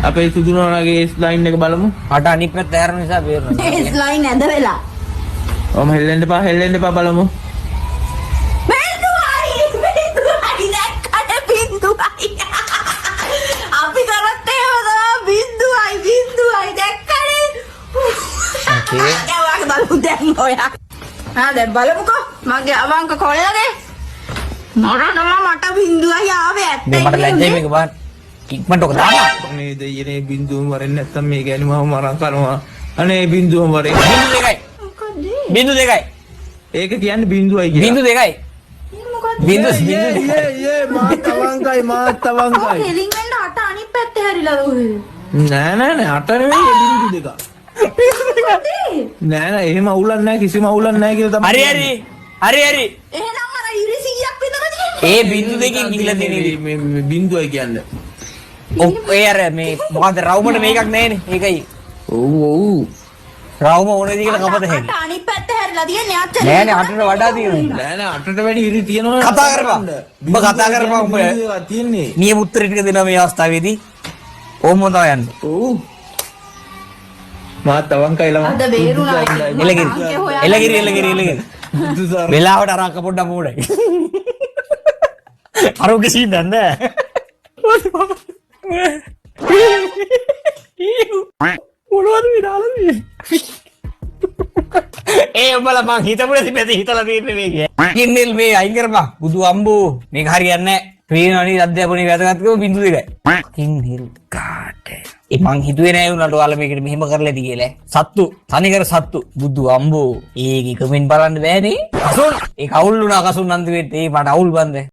අපේ සුදුනෝනාගේ S line එක බලමු. මට අනිත් පැත්ත ඇරන නිසා බේරෙනවා. S line ඇද වෙලා. ඔම හෙල්ලෙන්න එපා බලමු. බින්දුවයි දැක්කට බින්දුවයි. අපි කරත් එහෙම තමයි බින්දුවයි දැක්කනේ. ඕකේ. දැන් බලමු දැන් ඔයා. දැන් බලමුකෝ මගේ අවංක කොල්ලගේ. මට බින්දුවයි ආවේ ඇත්තයි. මේ මට ලැජ්ජයි මේක බලන්න. ඉක්මනට ඔක දාන්න. අනේ දෙයියනේ බින්දුවම වරෙන්නේ නැත්තම් මේ ගෑණි මම මරන් කරනවා. අනේ බින්දුවම වරේ. බින්දු දෙකයි. බින්දු දෙකයි. ඒක කියන්නේ බින්දුවයි කියලා. බින්දු දෙකයි. බින්දු මාත් අවංකයි. කෙලින් වෙන්න අට අනිත් පැත්තේ හැරිලා දුවේ. නෑ අට නෙවෙයි බින්දු දෙක. නෑ එහෙම අවුලක් නෑ කිසිම අවුලක් නෑ කියලා තමයි. හරි. එහෙනම් අර ඉරිසියක් විතර තියෙන්නේ. ඒ බින්දු දෙකකින් ගිහිල්ලා තියෙන්නේ. මේ බින්දුවයි කියන්නේ. ඒ අර මේ මොකද රවුමට මේකක් නැහැනේ. ඒකයි. ඔව්. රවුම ඕනේ දී කියලා කපත හැකියි. අට අනිත් පැත්තේ හැරිලා තියෙන්නේ අච්චර. නෑනේ අටට වඩා තියෙනවා. නෑ අටට වැඩි ඉරි තියෙනවා. කතා කරපන්. ඔබ කතා කරපන් ඔබ. තියෙන්නේ. නියම උත්තර ටික දෙනවා මේ අවස්ථාවේදී. ඕම තමයි යන්නේ. ඔව්. මාත් අවංකයි ළම. අද බේරුණා. එලගිරි. වෙලාවට අරක පොඩ්ඩක් මෝඩයි. අරෝගේ සීන් දන්නේ. මොනවද විනාලන්නේ? ඒ උඹලා මං හිතපුවා තිබෙති හිතලා තියෙන්නේ මේක. කින්නල් මේ අයින් කරපන්. බුදු අම්බෝ මේක හරියන්නේ නැහැ. පේනවනේ අධ්‍යාපනයේ වැදගත්කම බින්දු දෙකයි. කින්නල් කාට. ඒ මං හිතුවේ නෑ උනාට ඔයාලා මේකට මෙහෙම කරලාද කියලා. සත්තු තනිකර සත්තු බුදු අම්බෝ. ඒකේ කමෙන්ට් බලන්න බෑනේ. කසුන් ඒ කවුල් වුණා කසුන් අන්තිමේට ඒ මට අවුල් බන්ද.